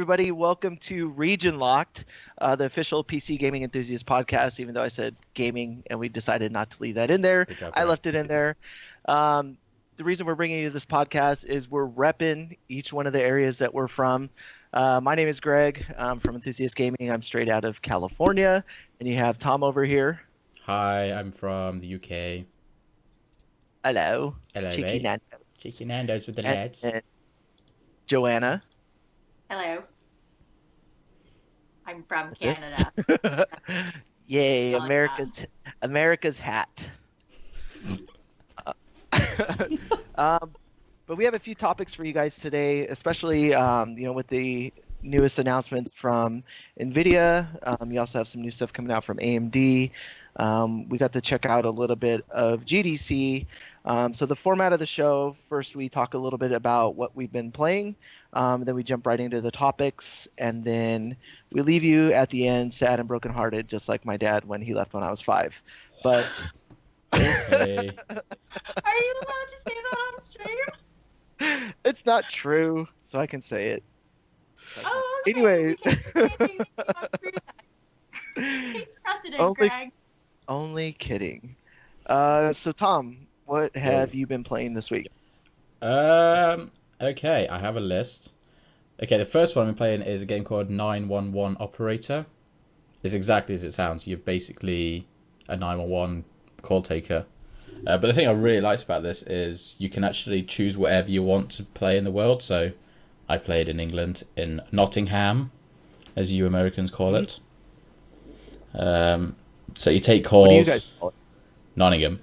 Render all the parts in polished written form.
everybody. Welcome to Region Locked, the official PC Gaming Enthusiast podcast. Even though I said gaming and we decided not to leave that in there, I left it in there. The reason we're bringing you this podcast is we're repping each one of the areas that we're from. My name is Greg. I'm from Enthusiast Gaming. I'm straight out of California. And you have Tom over here. Hi, I'm from the UK. Hello. Hello, Cheeky mate. Nando's. Cheeky Nando's with the And, lads. and Joanna. Hello. I'm from That's Canada. it. Yay, I like America's hat. But we have a few topics for you guys today, especially with the newest announcements from NVIDIA. You also have some new stuff coming out from AMD. We got to check out a little bit of GDC. So the format of the show, first we talk a little bit about what we've been playing, then we jump right into the topics, and then we leave you at the end sad and brokenhearted, just like my dad when he left when I was 5. But Okay. Are you allowed to say that on stream? it's not true, so I can say it. Oh, okay. Anyway. We can't say anything about that. Take precedent, Greg. Only kidding. So Tom, what have you been playing this week? Okay, I have a list. Okay, the first one I'm playing is a game called 911 Operator. It's exactly as it sounds. You're basically a 911 call taker. But the thing I really liked about this is you can actually choose whatever you want to play in the world. So I played in England, in Nottingham, as you Americans call it. So you take calls. What do you guys call it? Nottingham.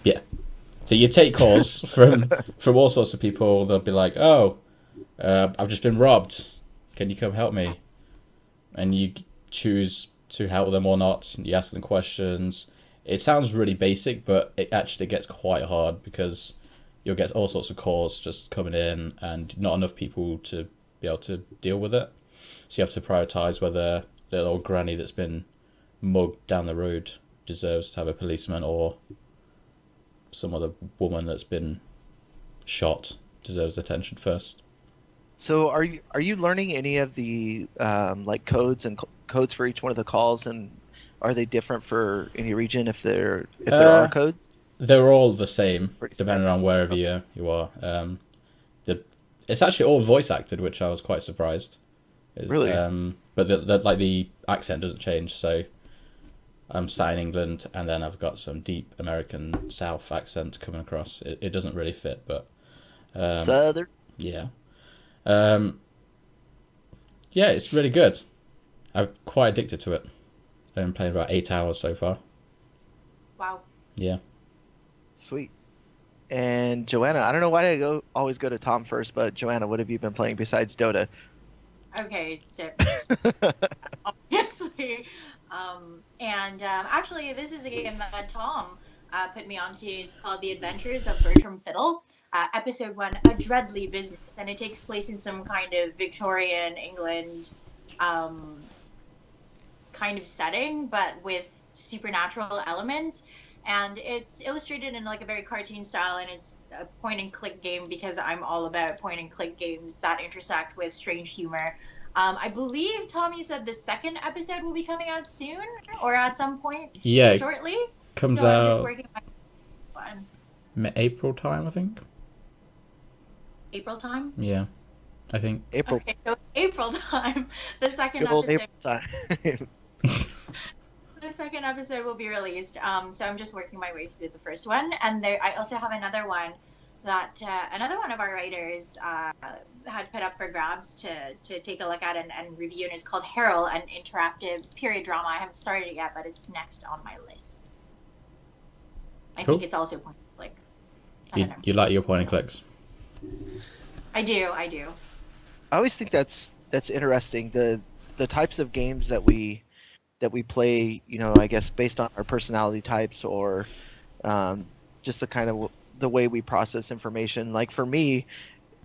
Yeah. So you take calls from all sorts of people. They'll be like, "Oh, I've just been robbed. Can you come help me?" And you choose to help them or not. You ask them questions. It sounds really basic, but it actually gets quite hard because you'll get all sorts of calls just coming in and not enough people to be able to deal with it. So you have to prioritize whether the little granny that's been mugged down the road deserves to have a policeman, or some other woman that's been shot deserves attention first. So are you learning any of the codes and codes for each one of the calls, and are they different for any region if there are codes? They're all the same, Pretty depending on wherever you are. It's actually all voice acted, which I was quite surprised. Really? But the accent doesn't change. So I'm sat in England, and then I've got some deep American South accent coming across. It doesn't really fit, but Southern. yeah. Yeah, it's really good. I'm quite addicted to it. I've been playing about 8 hours so far. Wow. Yeah. Sweet. And Joanna, I don't know why always go to Tom first, but Joanna, what have you been playing besides Dota? Okay, so obviously, actually, this is a game that Tom put me onto. It's called The Adventures of Bertram Fiddle. Episode 1, A Dreadly Business, and it takes place in some kind of Victorian England kind of setting, but with supernatural elements. And it's illustrated in like a very cartoon style, and it's a point and click game because I'm all about point and click games that intersect with strange humor. I believe, Tom, you said the second episode will be coming out soon or at some point shortly. Comes so out I'm just working on April time, I think. April time? Yeah, I think. April. Okay, so April time. The second Good old episode. April time. The second episode will be released. So I'm just working my way through the first one, and I also have another one that another one of our writers had put up for grabs to take a look at and review, and it's called Harold, an interactive period drama. I haven't started it yet, but it's next on my list. I think it's also point and click. You like your point and clicks? I do. I always think that's interesting. The types of games that we play, I guess based on our personality types, or just the kind of the way we process information. Like for me,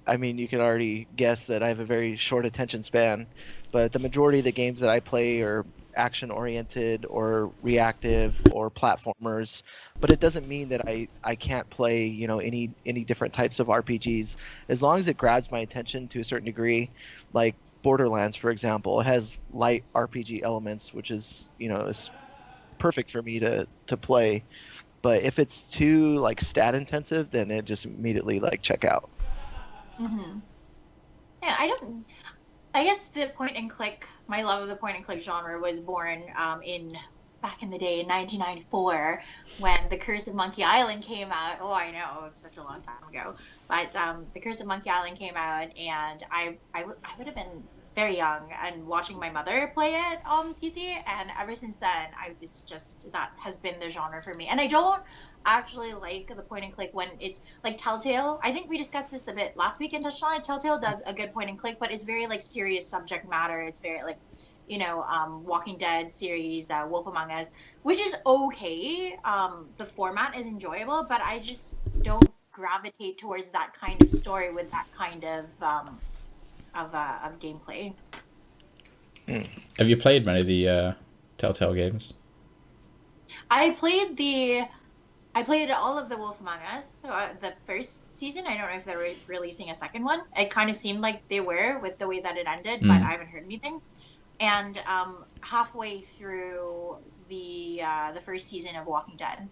I mean, you can already guess that I have a very short attention span, but the majority of the games that I play are action-oriented or reactive or platformers, but it doesn't mean that I can't play, you know, any different types of RPGs as long as it grabs my attention to a certain degree. Like Borderlands, for example, it has light RPG elements, which is, you know, is perfect for me to play. But if it's too like stat intensive, then it just immediately like check out. Hmm. Yeah, I don't. I guess the point and click, my love of the point and click genre was born in back in the day in 1994 when The Curse of Monkey Island came out. Oh, I know, it was such a long time ago. But The Curse of Monkey Island came out, and I would have been very young and watching my mother play it on PC. And ever since then, it's just that has been the genre for me. And I don't actually like the point and click when it's like Telltale. I think we discussed this a bit last week and touched on it. Telltale does a good point and click, but it's very like serious subject matter. It's very like, you know, Walking Dead series, Wolf Among Us, which is okay. The format is enjoyable, but I just don't gravitate towards that kind of story with that kind of gameplay. Have you played many of the Telltale games? I played all of the Wolf Among Us, the first season. I don't know if they're releasing a second one. It kind of seemed like they were with the way that it ended, but I haven't heard anything. And halfway through the first season of Walking Dead.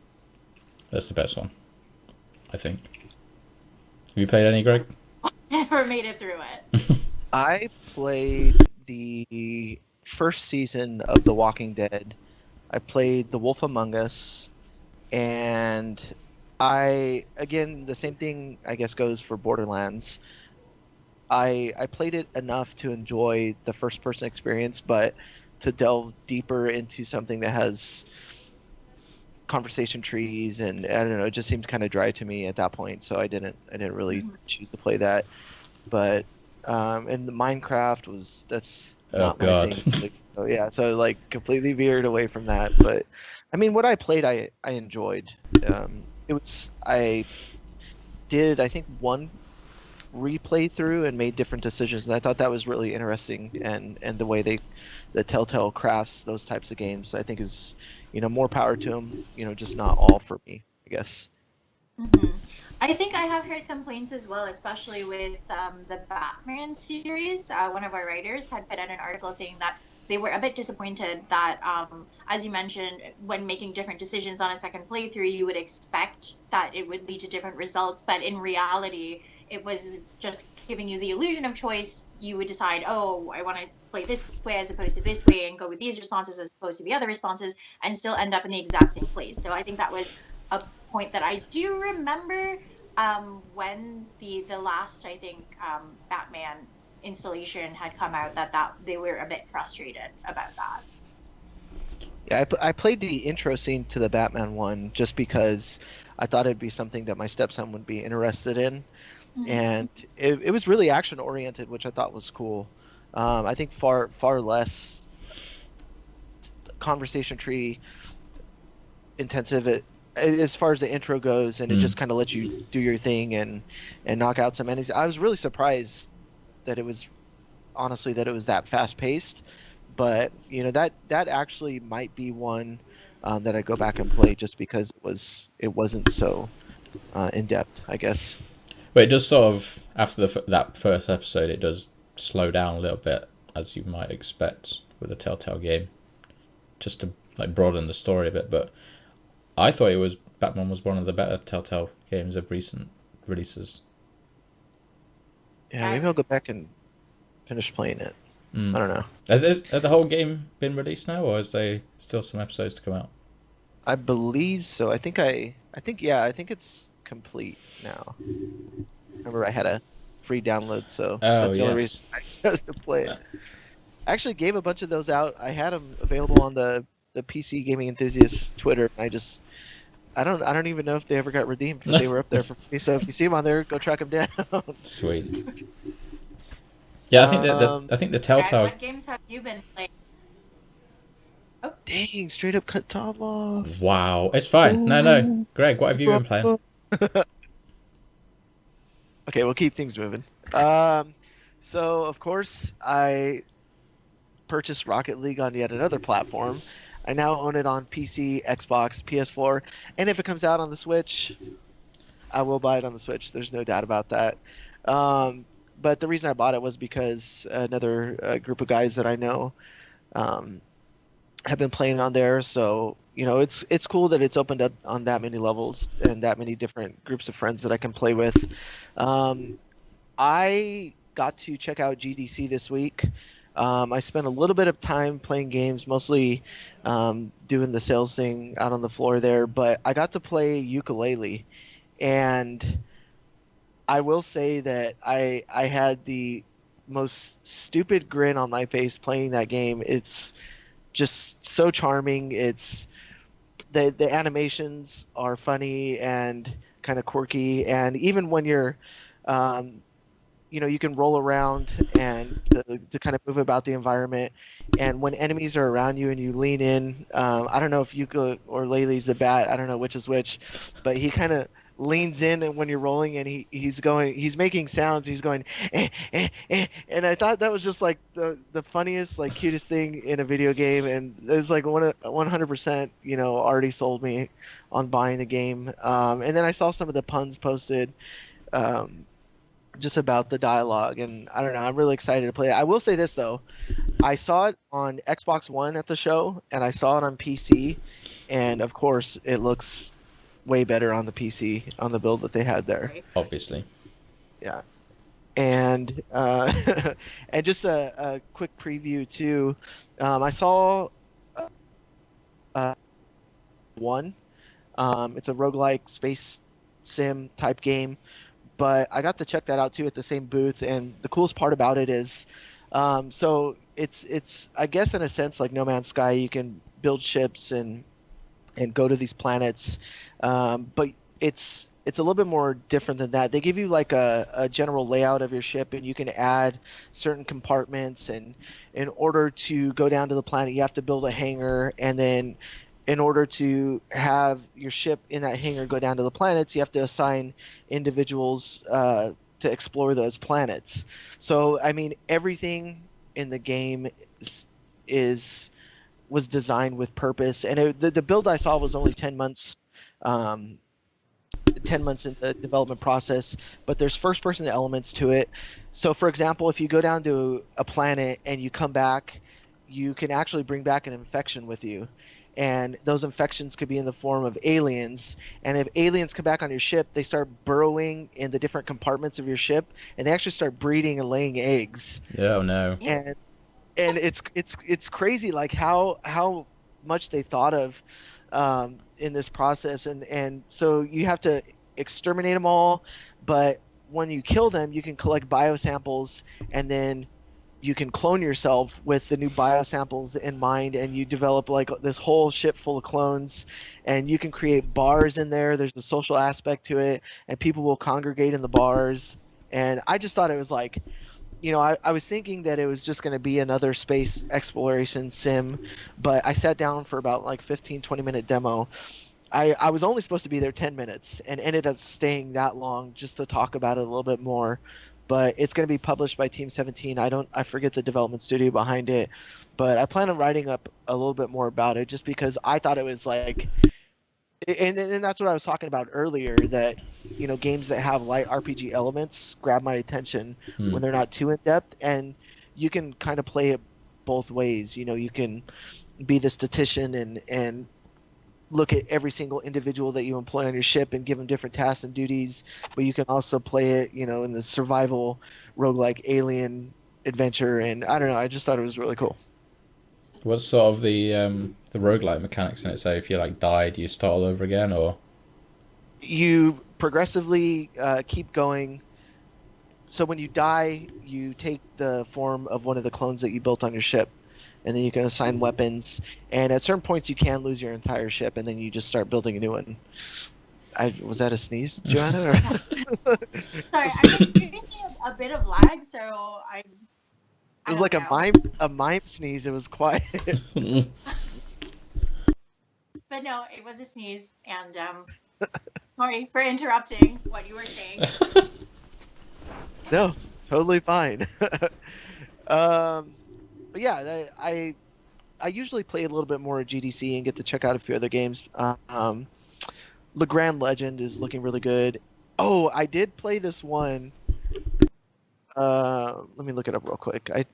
That's the best one, I think. Have you played any, Greg? Never made it through it. I played the first season of The Walking Dead. I played The Wolf Among Us, and again, the same thing I guess goes for Borderlands. I played it enough to enjoy the first person experience, but to delve deeper into something that has conversation trees and I don't know, it just seemed kind of dry to me at that point, so I didn't really choose to play that. But and the Minecraft that's Oh not my God. thing. So yeah, so like completely veered away from that. But I mean, what I played, I enjoyed. I did I think one replay through and made different decisions, and I thought that was really interesting. And the way the Telltale crafts those types of games, I think is, you know, more power to them. You know, just not all for me, I guess. Mm-hmm. I think I have heard complaints as well, especially with the Batman series. One of our writers had put out an article saying that they were a bit disappointed that, as you mentioned, when making different decisions on a second playthrough, you would expect that it would lead to different results, but in reality, it was just giving you the illusion of choice. You would decide, oh, I want to play this way as opposed to this way, and go with these responses as opposed to the other responses, and still end up in the exact same place. So I think that was a point that I do remember when the last, I think, Batman installation had come out, that they were a bit frustrated about that. Yeah, I played the intro scene to the Batman one just because I thought it'd be something that my stepson would be interested in, and it was really action oriented, which I thought was cool. I think far less conversation tree intensive as far as the intro goes, and it just kind of lets you do your thing and knock out some enemies. I was really surprised that it was honestly that it was that fast paced, but you know that actually might be one that I go back and play just because it wasn't so in depth, I guess. But it does sort of, after that first episode, it does slow down a little bit, as you might expect with a Telltale game, just to like broaden the story a bit. But I thought Batman was one of the better Telltale games of recent releases. Yeah, maybe I'll go back and finish playing it. I don't know. Has the whole game been released now, or is there still some episodes to come out? I believe so. I think it's complete now. Remember, I had a free download, so that's the only reason I chose to play it. I actually gave a bunch of those out. I had them available on the PC Gaming Enthusiast Twitter. I don't even know if they ever got redeemed, but they were up there for free. So if you see them on there, go track them down. Sweet. Yeah, I think the Telltale. What games have you been playing? Oh, dang! Straight up cut Tom off. Wow, it's fine. No, Greg, what have you been playing? Okay, we'll keep things moving. So of course I purchased Rocket League on yet another platform. I now own it on PC, Xbox, PS4, and if it comes out on the Switch, I will buy it on the Switch. There's no doubt about that. But the reason I bought it was because another group of guys that I know um, have been playing on there. So it's cool that it's opened up on that many levels and that many different groups of friends that I can play with. Um, I got to check out GDC this week. I spent a little bit of time playing games, mostly doing the sales thing out on the floor there, but I got to play ukulele. And I will say that I had the most stupid grin on my face playing that game. It's just so charming. It's the animations are funny and kind of quirky, and even when you're um, you can roll around and to kind of move about the environment. And when enemies are around you and you lean in, I don't know if Yuka or Laylee's the bat, I don't know which is which, but he kind of leans in and when you're rolling and he's making sounds, he's going and I thought that was just like the funniest, like cutest thing in a video game, and it's like 100% already sold me on buying the game. And then I saw some of the puns posted um, just about the dialogue, and I don't know, I'm really excited to play it. I will say this though, I saw it on Xbox One at the show and I saw it on PC, and of course it looks way better on the PC on the build that they had there. Obviously. Yeah. And and just a quick preview too, I saw uh, one. It's a roguelike space sim type game, but I got to check that out too at the same booth. And the coolest part about it is, so it's I guess in a sense like No Man's Sky. You can build ships and go to these planets, but it's a little bit more different than that. They give you like a general layout of your ship, and you can add certain compartments. And in order to go down to the planet, you have to build a hangar, and then in order to have your ship in that hangar go down to the planets, you have to assign individuals to explore those planets. So, I mean, everything in the game is was designed with purpose, and the build I saw was only 10 months. 10 months in the development process, but there's first person elements to it. So for example, if you go down to a planet and you come back, you can actually bring back an infection with you, and those infections could be in the form of aliens. And if aliens come back on your ship, they start burrowing in the different compartments of your ship, and they actually start breeding and laying eggs. Oh no. And it's crazy like how much they thought of in this process. And so you have to exterminate them all, but when you kill them, you can collect biosamples, and then you can clone yourself with the new biosamples in mind, and you develop like this whole ship full of clones, and you can create bars in there. There's a social aspect to it, and people will congregate in the bars. And I just thought it was like, I was thinking that it was just going to be another space exploration sim, but I sat down for about like 15-20 minute demo. I was only supposed to be there 10 minutes and ended up staying that long just to talk about it a little bit more. But it's going to be published by Team 17. I forget the development studio behind it, but I plan on writing up a little bit more about it just because I thought it was like, and that's what I was talking about earlier, that games that have light RPG elements grab my attention when they're not too in depth, and you can kind of play it both ways. You can be the statistician and look at every single individual that you employ on your ship and give them different tasks and duties, but you can also play it in the survival roguelike alien adventure. And I don't know, I just thought it was really cool. What's sort of the roguelike mechanics in it? So if you like die, do you start all over again, or you progressively keep going? So when you die, you take the form of one of the clones that you built on your ship, and then you can assign weapons. And at certain points, you can lose your entire ship, and then you just start building a new one. Was that a sneeze, Joanna? Sorry, I'm experiencing a bit of lag, so it was like a mime sneeze. It was quiet. But no, it was a sneeze, and sorry for interrupting what you were saying. No, totally fine. but yeah, I usually play a little bit more at GDC and get to check out a few other games. Le Grand Legend is looking really good. Oh, I did play this one. Let me look it up real quick. I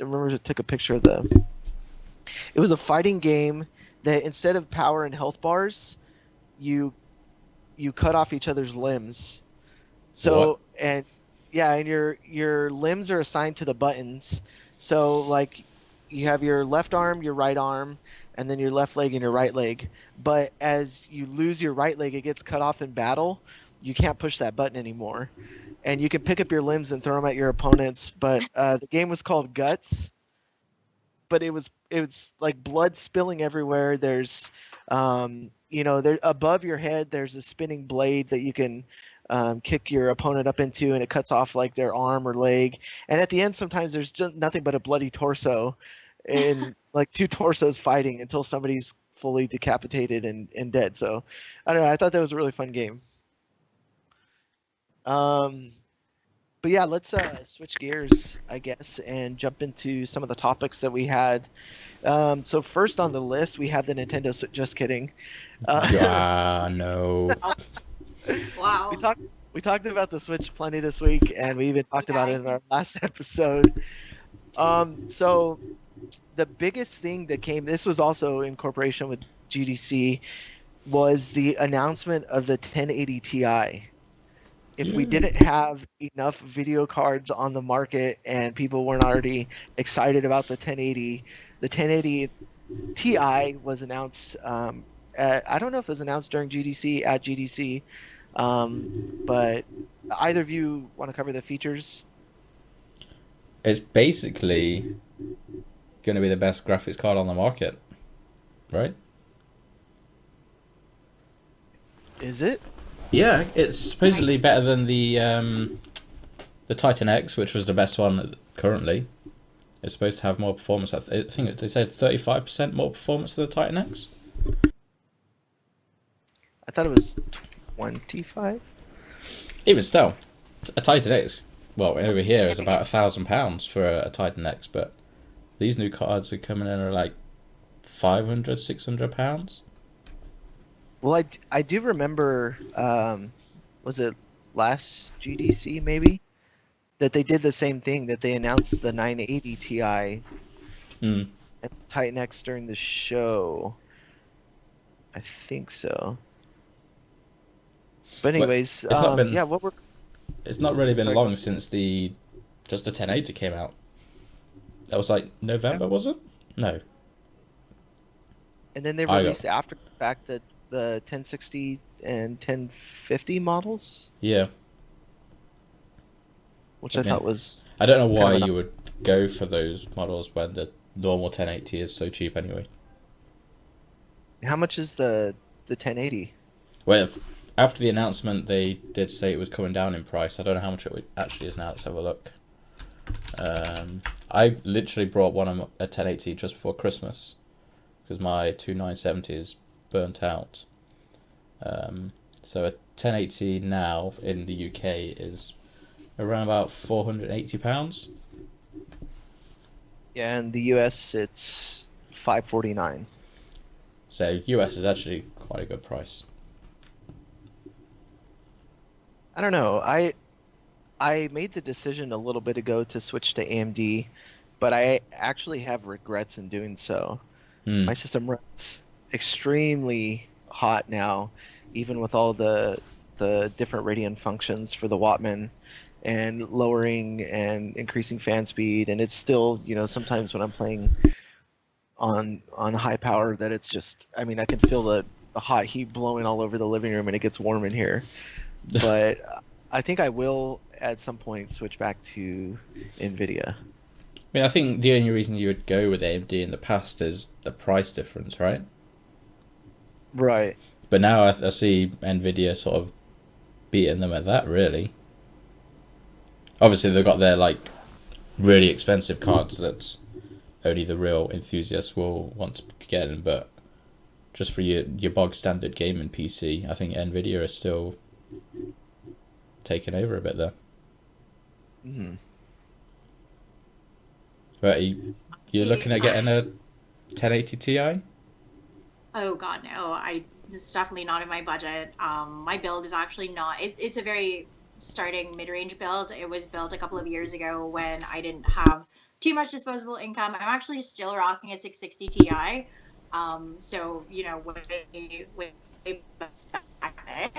remember to take a picture of the. It was a fighting game that instead of power and health bars, you you cut off each other's limbs. What? So and yeah, and your limbs are assigned to the buttons. So like you have your left arm, your right arm, and then your left leg and your right leg. But as you lose your right leg, it gets cut off in battle. You can't push that button anymore. And you can pick up your limbs and throw them at your opponents. But the game was called Guts, but it was like blood spilling everywhere. There's there above your head there's a spinning blade that you can kick your opponent up into, and it cuts off like their arm or leg. And at the end, sometimes there's just nothing but a bloody torso, and like two torsos fighting until somebody's fully decapitated and dead. So I don't know. I thought that was a really fun game. Um, but yeah, let's switch gears, I guess, and jump into some of the topics that we had. So first on the list, we had the Nintendo. Just kidding. Uh, Ah, no. we Wow. talked we talked about the Switch plenty this week, and we even talked about it Okay. in our last episode. So the biggest thing that came, this was also in cooperation with GDC, was the announcement of the 1080 Ti. If we Yeah. didn't have enough video cards on the market and people weren't already excited about the 1080, the 1080 Ti was announced. I don't know if it was announced during GDC at GDC, but either of you want to cover the features? It's basically going to be the best graphics card on the market, right? Is it? Yeah, it's supposedly better than the Titan X, which was the best one currently. It's supposed to have more performance. I think they said 35% more performance than the Titan X. I thought it was 25. Even still, a Titan X, well, over here is about £1,000 for a Titan X, but these new cards are coming in at like £500, £600. Well, I do remember, was it last GDC maybe, that they did the same thing, that they announced the 980 Ti Mm. and Titan X during the show. I think so. But But anyways, it's not been yeah, what were it's not really been sorry, go long ahead. since just the 1080 came out. That was like Yeah. November, was it? No, And then they I got released after the fact that the 1060 and 1050 models, yeah. which I I mean, thought was I don't know kind why of an you would go for those models when the normal 1080 is so cheap anyway. how much is the 1080? Well, after the announcement, they did say it was coming down in price. I don't know how much it actually is now. Let's have a look. I literally brought a 1080 just before Christmas because my two 970s burnt out. So a 1080 now in the UK is around about £480. Yeah, in the US it's 549. So US is actually quite a good price. I don't know. I made the decision a little bit ago to switch to AMD, but I actually have regrets in doing so. Hmm. My system runs extremely hot now, even with all the different Radeon functions for the Wattman and lowering and increasing fan speed, and it's still, sometimes when I'm playing on high power that it's just, I mean, I can feel the hot heat blowing all over the living room and it gets warm in here. But I think I will at some point switch back to Nvidia. I mean, I think the only reason you would go with AMD in the past is the price difference, right? Right. But now I see Nvidia sort of beating them at that, really. Obviously, they've got their like really expensive cards that only the real enthusiasts will want to get in, but just for your bog standard gaming PC, I think Nvidia is still taking over a bit there. Hmm. But You're looking at getting a 1080 Ti? Oh God, no! It's definitely not in my budget. My build is actually not. It's a very starting mid-range build. It was built a couple of years ago when I didn't have too much disposable income. I'm actually still rocking a 660 Ti. So way back,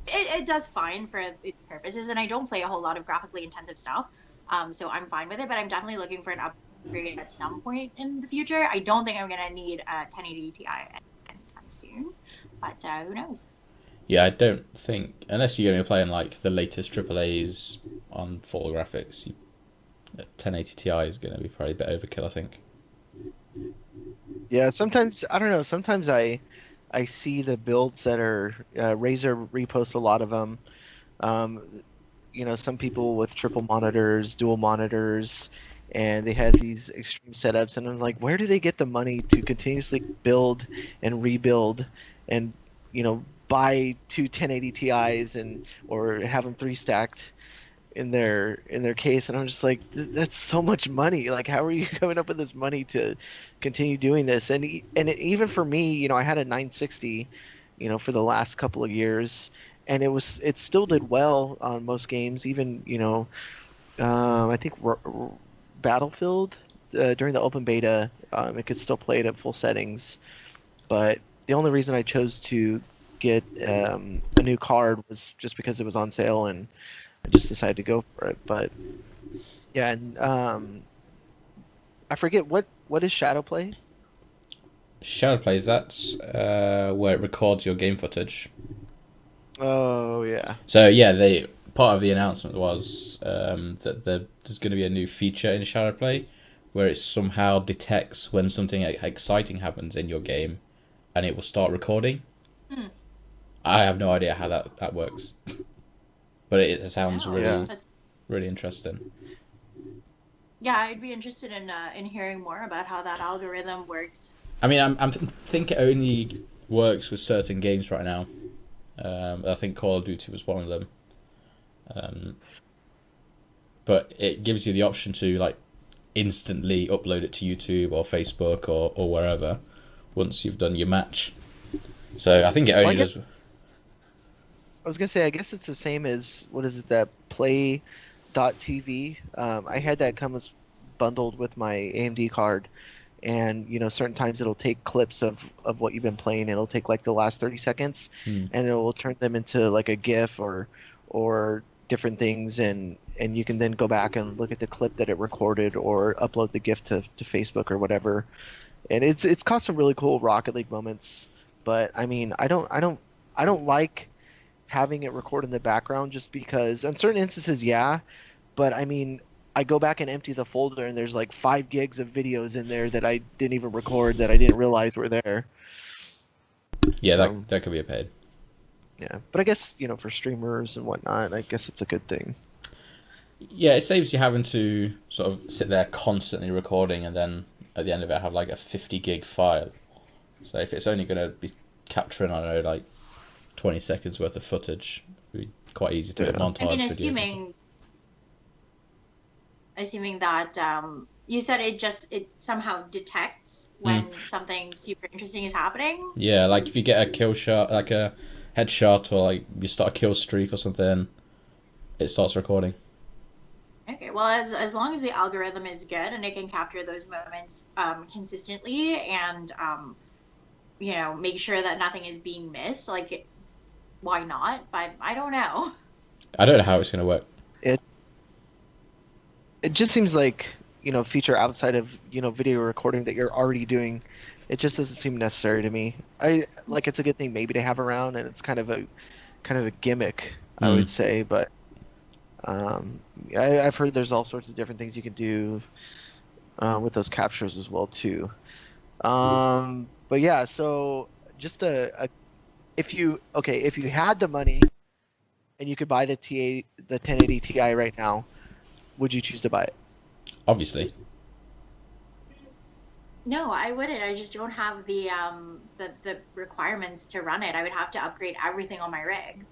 it does fine for its purposes, and I don't play a whole lot of graphically intensive stuff. So I'm fine with it, but I'm definitely looking for an upgrade at some point in the future. I don't think I'm gonna need a 1080 Ti anytime soon, but who knows? Yeah, I don't think unless you're going to be playing like the latest AAA's on full graphics, 1080 Ti is going to be probably a bit overkill. I think. Yeah, sometimes I don't know. Sometimes I see the builds that are Razer reposts a lot of them. Um, some people with triple monitors, dual monitors, and they had these extreme setups, and I'm like, where do they get the money to continuously build and rebuild and, buy two 1080 Ti's and or have them three stacked in their case, and I'm just like, That's so much money. Like, how are you coming up with this money to continue doing this?" Even for me, I had a 960, for the last couple of years, and it still did well on most games. Even I think Battlefield during the open beta, it could still play it at full settings. But the only reason I chose to get a new card was just because it was on sale, and I just decided to go for it. But yeah, and I forget what is Shadowplay. Shadow plays. That's where it records your game footage. Oh yeah. So yeah, they part of the announcement was that there's going to be a new feature in Shadowplay where it somehow detects when something exciting happens in your game, and it will start recording. Hmm. I have no idea how that works, but it sounds No, really Yeah. really interesting. yeah, I'd be interested in hearing more about how that algorithm works. I mean, I think it only works with certain games right now. I think Call of Duty was one of them. Um, but it gives you the option to like instantly upload it to YouTube or Facebook or wherever once you've done your match. So I think it Well, only does. I was gonna say, I guess it's the same as what is it, that Play.tv. I had that come as bundled with my AMD card, and certain times it'll take clips of what you've been playing. It'll take like the last 30 seconds, Hmm. and it will turn them into like a GIF or different things, and you can then go back and look at the clip that it recorded or upload the GIF to Facebook or whatever. And it's caught some really cool Rocket League moments. But I mean, I don't like having it record in the background just because in certain instances, yeah, but I mean, I go back and empty the folder and there's like 5 gigs of videos in there that I didn't even record that I didn't realize were there. Yeah, So that could be a pain. yeah, but I guess for streamers and whatnot, I guess it's a good thing. Yeah, it saves you having to sort of sit there constantly recording and then at the end of it have like a 50 gig file. So if it's only going to be capturing, I don't know, like 20 seconds worth of footage, it'd be quite easy to Yeah. montage I mean, videos. assuming that you said it somehow detects when something super interesting is happening. Yeah, like if you get a kill shot, like a headshot, or like you start a kill streak or something, it starts recording. Okay, well, as long as the algorithm is good and it can capture those moments consistently and make sure that nothing is being missed, like why not? But I don't know. I don't know how it's going to work. It it just seems like feature outside of video recording that you're already doing. It just doesn't seem necessary to me. I like it's a good thing maybe to have around, and it's kind of a gimmick, I would say. But um, I've heard there's all sorts of different things you can do with those captures as well too. But yeah, so just if you had the money and you could buy the 1080 Ti right now, would you choose to buy it? Obviously. No, I wouldn't. I just don't have the requirements to run it. I would have to upgrade everything on my rig.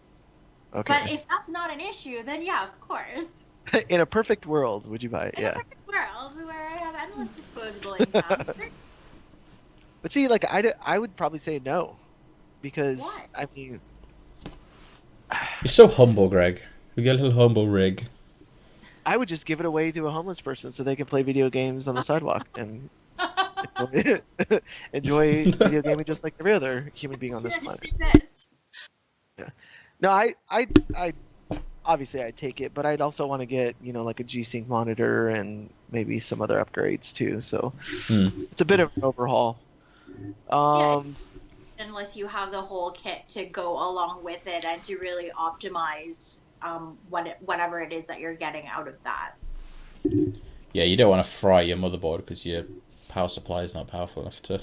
But Okay. if that's not an issue, then yeah, of course. In a perfect world, would you buy it? In a Yeah. perfect world where I have endless disposable income. But see, like I would probably say no, because Why? I mean, You're so humble, Greg. We get a little humble rig. I would just give it away to a homeless person so they can play video games on the sidewalk and enjoy, enjoy video gaming just like every other human being on this planet. Take this. Yeah. No, I obviously I'd take it, but I'd also want to get, like a G-Sync monitor and maybe some other upgrades too. So it's a bit of an overhaul. Yeah, unless you have the whole kit to go along with it and to really optimize whatever it is that you're getting out of that. Yeah, you don't want to fry your motherboard because your power supply is not powerful enough to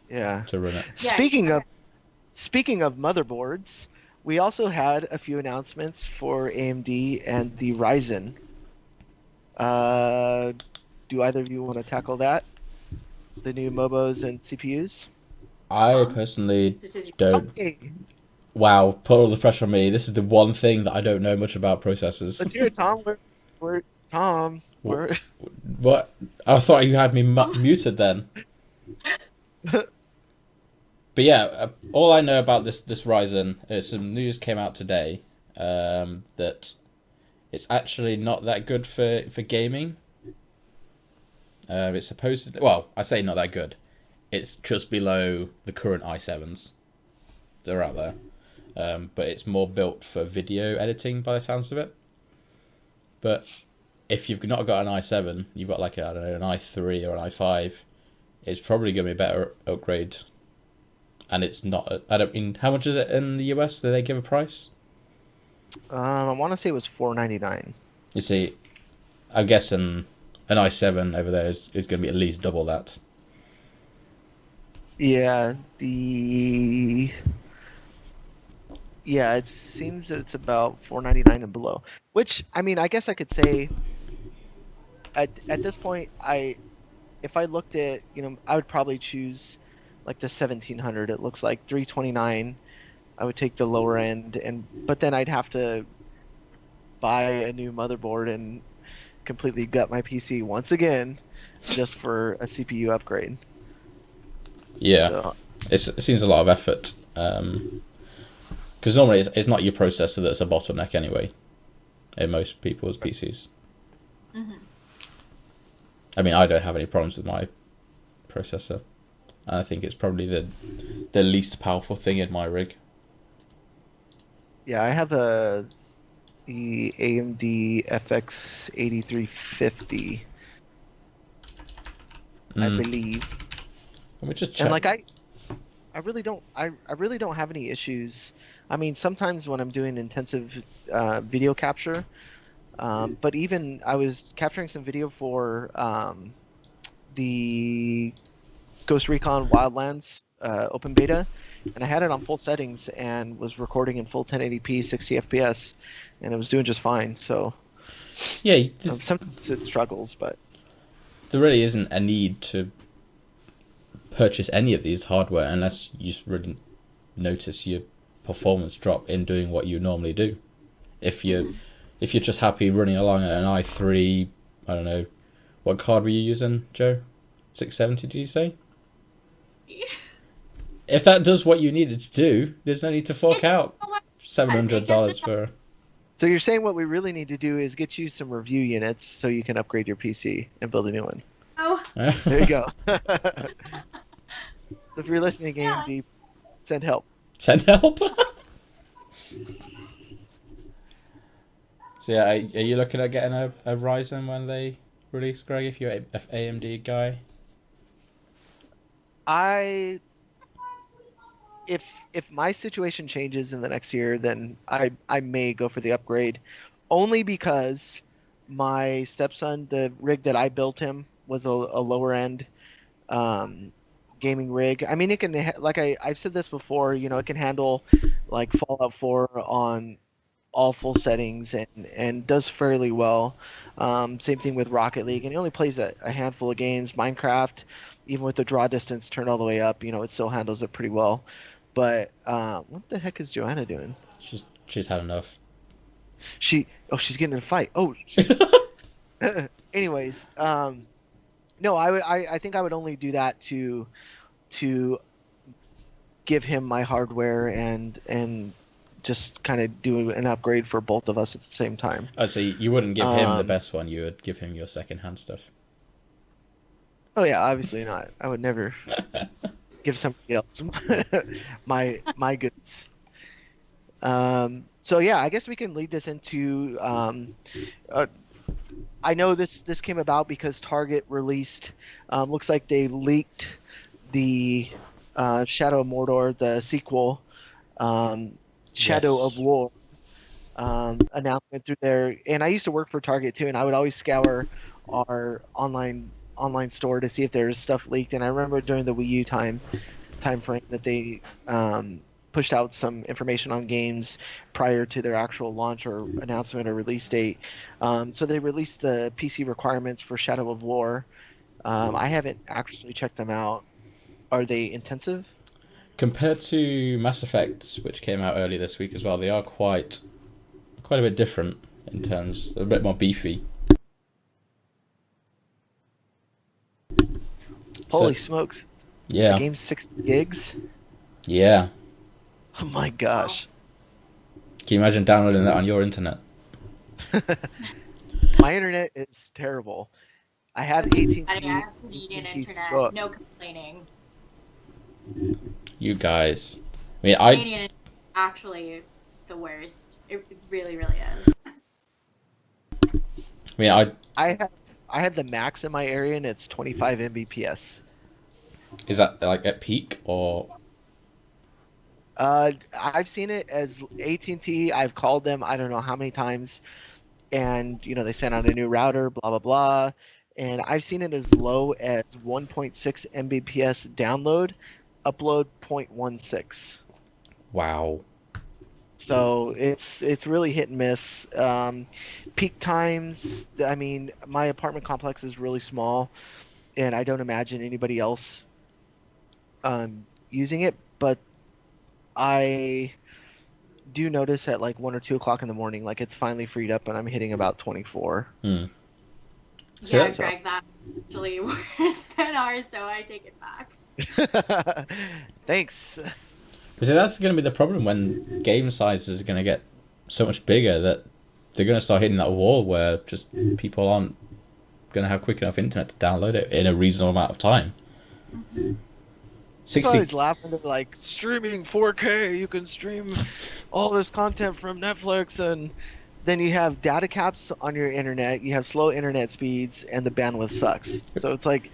run it. Yeah. Speaking of motherboards, we also had a few announcements for AMD and the Ryzen. Do either of you want to tackle that? The new MOBOs and CPUs? I personally This is don't. Okay. Wow, put all the pressure on me. This is the one thing that I don't know much about processors. Let's hear it, Tom. Tom? What? I thought you had me muted then. But yeah, all I know about this Ryzen is some news came out today that it's actually not that good for gaming. It's supposed to. Well, I say not that good. It's just below the current i7s. They're out there. But it's more built for video editing by the sounds of it. But if you've not got an i7, you've got like, I don't know, an i3 or an i5, it's probably going to be a better upgrade. And it's not, I don't mean, how much is it in the US? Do they give a price? I want to say it was $499. You see, I'm guessing an i7 over there is going to be at least double that. Yeah, it seems that it's about $499 and below. Which, I mean, I guess I could say at this point, if I looked at, I would probably choose like the 1700. It looks like 329. I would take the lower end, but then I'd have to buy a new motherboard and completely gut my PC once again just for a CPU upgrade. Yeah, So, it seems a lot of effort. Because normally it's not your processor that's a bottleneck anyway, in most people's PCs. Mm-hmm. I mean, I don't have any problems with my processor. And I think it's probably the least powerful thing in my rig. yeah, I have the AMD FX 8350, I believe. Let me just check. And like I really don't have any issues. I mean, sometimes when I'm doing intensive video capture, but even I was capturing some video for the Ghost Recon Wildlands open beta, and I had it on full settings and was recording in full 1080p 60 FPS, and it was doing just fine. So yeah, sometimes it struggles, but there really isn't a need to purchase any of these hardware unless you really notice your performance drop in doing what you normally do. If you're just happy running along at an i3, I don't know, what card were you using, Joe? 670, did you say? If that does what you needed to do, there's no need to fork out $700 for. So you're saying what we really need to do is get you some review units so you can upgrade your PC and build a new one. Oh. There you go. If you're listening, AMD, send help. Send help. So yeah, are you looking at getting a Ryzen when they release, Greg? If you're an AMD guy. If my situation changes in the next year, then I may go for the upgrade, only because my stepson, the rig that I built him, was a lower end gaming rig. I mean, it can, like I've said this before, it can handle like Fallout 4 on all full settings and does fairly well. Same thing with Rocket League, and he only plays a handful of games. Minecraft, even with the draw distance turned all the way up, it still handles it pretty well. But what the heck is Joanna doing? She's had enough. She's getting in a fight. Oh. Anyways, No, I think I would only do that to give him my hardware and just kind of do an upgrade for both of us at the same time. Oh, so you wouldn't give him the Um, best one. You would give him your second-hand stuff. oh yeah, obviously not. I would never give somebody else my goods. So yeah, I guess we can lead this into. Uh, I know this came about because Target released. Looks like they leaked the Shadow of Mordor, the sequel, Shadow of Yes. War announcement through there. And I used to work for Target too, and I would always scour our online store to see if there's stuff leaked. And I remember during the Wii U time frame that they pushed out some information on games prior to their actual launch or announcement or release date. So they released the PC requirements for Shadow of War. I haven't actually checked them out. Are they intensive? Compared to Mass Effect, which came out early this week as well, they are quite a bit different in terms. They're a bit more beefy. So Holy smokes! The yeah, game's 60 gigs. yeah. Oh my gosh! Can you imagine downloading that on your internet? My internet is terrible. I have AT&T. I have Canadian AT&T internet. suck. No complaining. You guys. I mean, I Canadian is actually the worst. It really, really is. mean, I I have the max in my area and it's 25 Mbps. is that like at peak or I've seen it as AT&T. I've called them I don't know how many times, and they sent out a new router, blah blah blah, and I've seen it as low as 1.6 Mbps download, upload 0.16. wow? So it's really hit and miss. Peak times. I mean, my apartment complex is really small, and I don't imagine anybody else using it. But I do notice at like 1 or 2 o'clock in the morning, like it's finally freed up, and I'm hitting about 24. Hmm. So Yeah, that's So Greg, that's actually worse than ours, so I take it back. thanks. so that's going to be the problem when game sizes are going to get so much bigger that they're going to start hitting that wall where just people aren't going to have quick enough internet to download it in a reasonable amount of time. So I 60. always laughing at like streaming 4K. You can stream all this content from Netflix, and then you have data caps on your internet. You have slow internet speeds, and the bandwidth sucks. So it's like,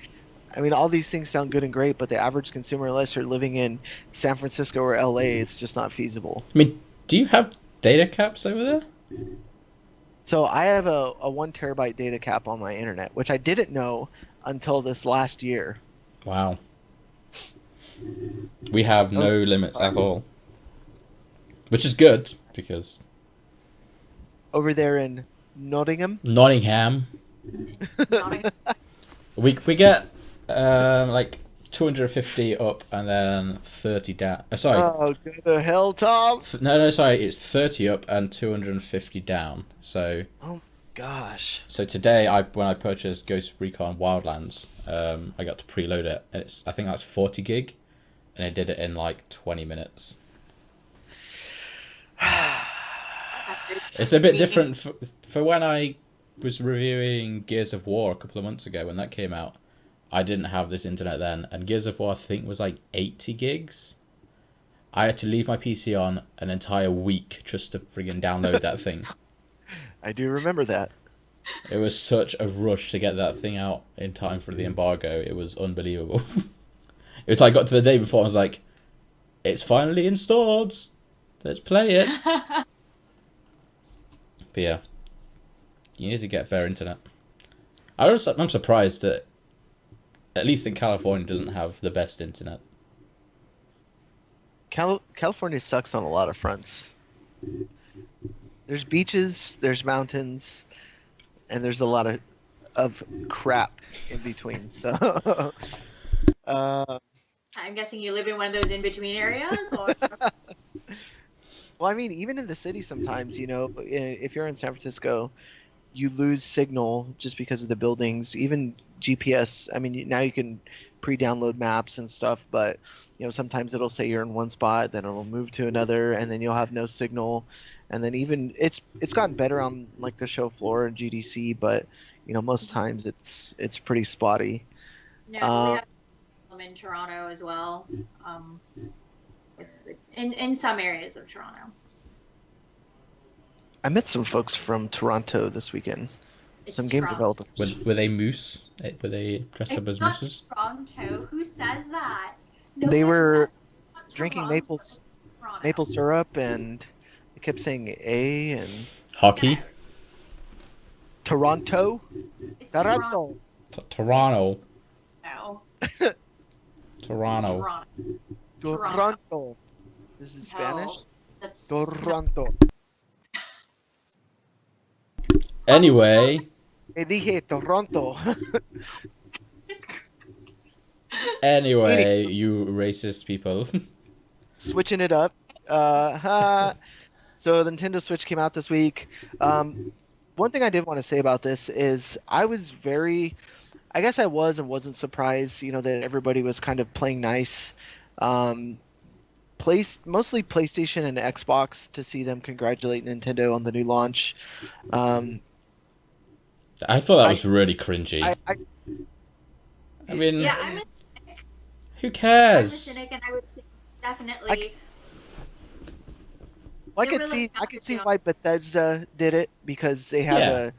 I mean, all these things sound good and great, but the average consumer, unless you're living in San Francisco or LA, it's just not feasible. I mean, do you have data caps over there? So I have a 1 terabyte data cap on my internet, which I didn't know until this last year. Wow. We have That was no limits at all, which is good because over there in Nottingham. Nottingham, Not we get like 250 up and then 30 down. Sorry, Oh, go to hell, Tom! no, sorry, it's 30 up and 250 down. So Oh gosh. today when I purchased Ghost Recon Wildlands, I got to preload it, and I think that's 40 gig, and I did it in like 20 minutes. It's a bit different for when I was reviewing Gears of War a couple of months ago when that came out. I didn't have this internet then, and Gears of War I think was like 80 gigs. I had to leave my PC on an entire week just to friggin' download that thing. I do remember that. It was such a rush to get that thing out in time for the embargo. It was unbelievable. It was like I got to the day before, I was like, it's finally installed. Let's play it. But yeah, you need to get better internet. I'm surprised that, at least in California, doesn't have the best internet. California sucks on a lot of fronts. There's beaches, there's mountains, and there's a lot of crap in between. So, I'm guessing you live in one of those in-between areas, or well, I mean, even in the city, sometimes if you're in San Francisco, you lose signal just because of the buildings. Even GPS. I mean, now you can pre-download maps and stuff, but sometimes it'll say you're in one spot, then it'll move to another, and then you'll have no signal. And then even it's gotten better on like the show floor and GDC, but most times it's pretty spotty. Yeah, we have them in Toronto as well. In some areas of Toronto. I met some folks from Toronto this weekend. Some game Toronto. developers. Were they moose? Were they dressed up as Not mooses? Toronto. Who says that? They were says drinking Toronto. maple syrup, and they kept saying A and Hockey? Toronto. It's Toronto. Toronto. No. Toronto. Toronto. This is No, Spanish. that's Toronto. Anyway, Me dije Toronto. anyway, you racist people. Switching it up. So the Nintendo Switch came out this week. One thing I did want to say about this is I guess I was and wasn't surprised, that everybody was kind of playing nice. Mostly PlayStation and Xbox, to see them congratulate Nintendo on the new launch. I thought that was really cringy. I mean, yeah, I'm a who cares? cynic, and I would say definitely. I could see why Bethesda did it, because they have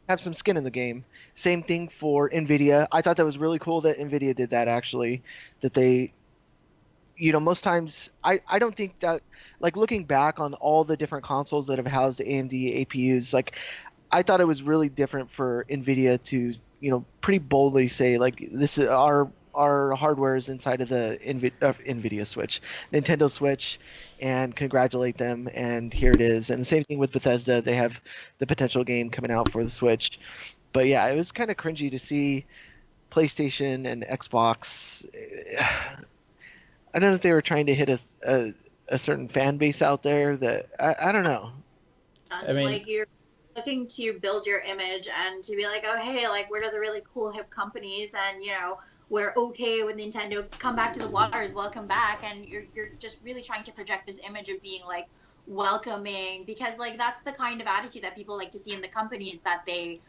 have some skin in the game. Same thing for Nvidia. I thought that was really cool that Nvidia did that, actually. That they, most times I don't think that, like, looking back on all the different consoles that have housed AMD APUs, like, I thought it was really different for Nvidia to, pretty boldly say, like, this is our hardware is inside of the Nvidia Switch, Nintendo Switch, and congratulate them. And here it is. And the same thing with Bethesda. They have the potential game coming out for the Switch. But yeah, it was kind of cringy to see PlayStation and Xbox. I don't know if they were trying to hit a certain fan base out there that I don't know. It's like you're looking to build your image and to be like, oh, hey, like, we're the really cool hip companies, and we're okay with Nintendo. Come back to the waters, welcome back. And you're just really trying to project this image of being like welcoming, because like that's the kind of attitude that people like to see in the companies that they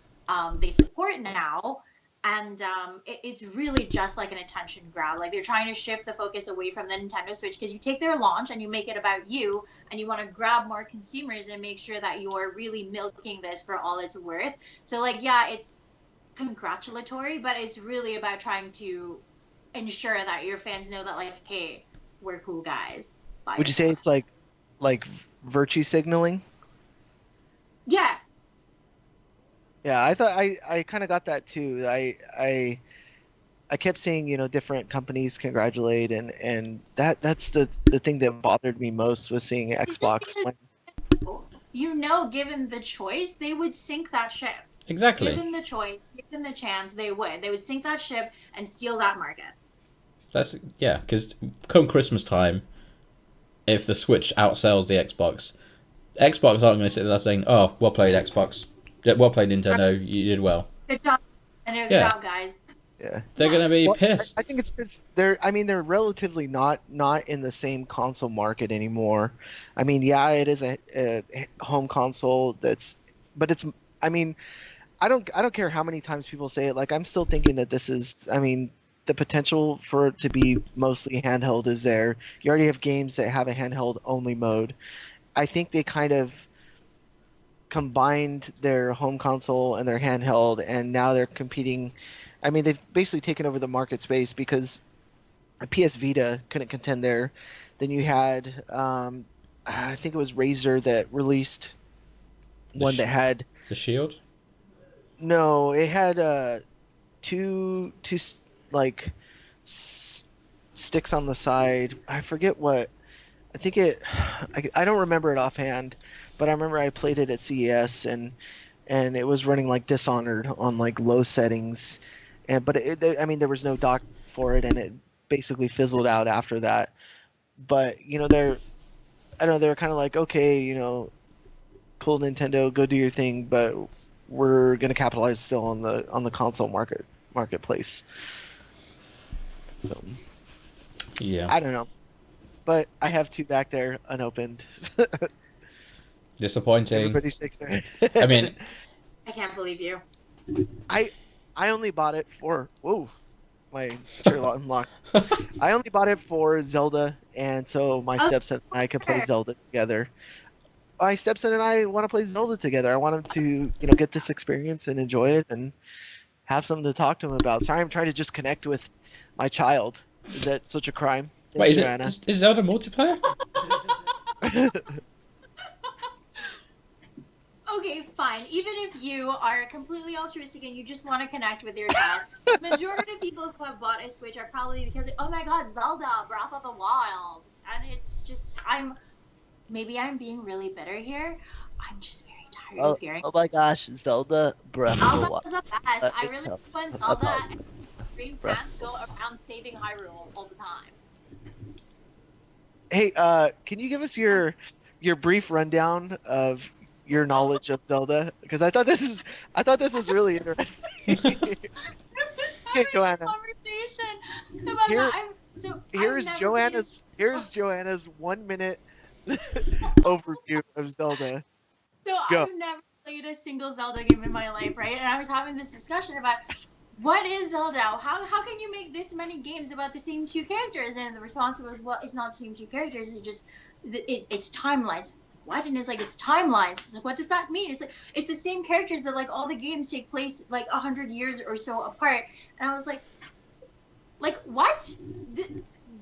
support now. And it's really just like an attention grab. Like, they're trying to shift the focus away from the Nintendo Switch, because you take their launch and you make it about you, and you want to grab more consumers and make sure that you're really milking this for all it's worth. So like, yeah, it's congratulatory, but it's really about trying to ensure that your fans know that, like, hey, we're cool guys. Would you say it's like virtue signaling? Yeah. Yeah, I thought I kind of got that too. I kept seeing, different companies congratulate, and that's the thing that bothered me most, was seeing Xbox. Given the choice, they would sink that ship. Exactly. Given the choice, given the chance, they would sink that ship and steal that market. Because come Christmas time, if the Switch outsells the Xbox aren't going to sit there saying, "Oh, well played, Xbox. Yeah, well played, Nintendo. You did well." Good job, and good job, guys. Yeah, they're going to be pissed. I think it's because they're relatively not in the same console market anymore. I mean, yeah, it is a home console but it's. I mean, I don't care how many times people say it. Like, I'm still thinking that this is. I mean, the potential for it to be mostly handheld is there. You already have games that have a handheld only mode. I think they kind of combined their home console and their handheld, and now they're competing. I mean, they've basically taken over the market space, because PS Vita couldn't contend there. Then you had, I think it was Razer that released one that had the Shield. No, it had two like sticks on the side. I forget what. I think I don't remember it offhand, but I remember I played it at CES, and it was running like Dishonored on like low settings, but I mean, there was no dock for it, and it basically fizzled out after that. But they're kind of like, okay, cool, Nintendo, go do your thing, but we're going to capitalize still on the console marketplace. So Yeah. I don't know, but I have two back there unopened. Disappointing. Everybody shakes their head. I mean, I can't believe you. I only bought it for my chair unlocked. I only bought it for Zelda, and so my stepson and I could play Zelda together. My stepson and I want to play Zelda together. I want him to, get this experience and enjoy it and have something to talk to him about. Sorry, I'm trying to just connect with my child. Is that such a crime? wait, Joanna. is Zelda multiplayer? Okay, fine. Even if you are completely altruistic and you just want to connect with your child, the majority of people who have bought a Switch are probably because, oh my god, Zelda, Breath of the Wild. And it's just, maybe I'm being really bitter here. I'm just very tired of hearing. Oh my gosh, Zelda Breath of the Wild. Zelda's the best. I really want Zelda and Green Pants go around saving Hyrule all the time. Hey, can you give us your brief rundown of your knowledge of Zelda? Because I thought this was really interesting. Okay, Joanna. Conversation about that. Here's Joanna's 1 minute overview of Zelda. So Go. I've never played a single Zelda game in my life, right? And I was having this discussion about what is Zelda? How can you make this many games about the same two characters? And the response was, well, it's not the same two characters. It's timelines. What? And it's like, it's timelines. It's like, what does that mean? It's like, it's the same characters, but like all the games take place like 100 years or so apart. And I was like what?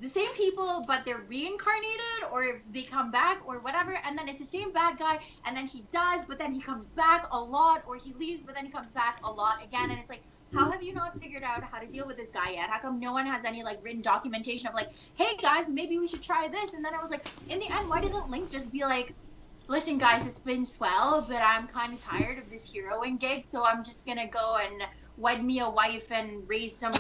The same people, but they're reincarnated, or they come back, or whatever, and then it's the same bad guy, and then he dies, but then he comes back a lot, or he leaves, but then he comes back a lot again, and it's like, how have you not figured out how to deal with this guy yet? How come no one has any like written documentation of like, hey guys, maybe we should try this? And then I was like, in the end, why doesn't Link just be like, listen guys, it's been swell, but I'm kind of tired of this heroing gig, so I'm just gonna go and wed me a wife and raise some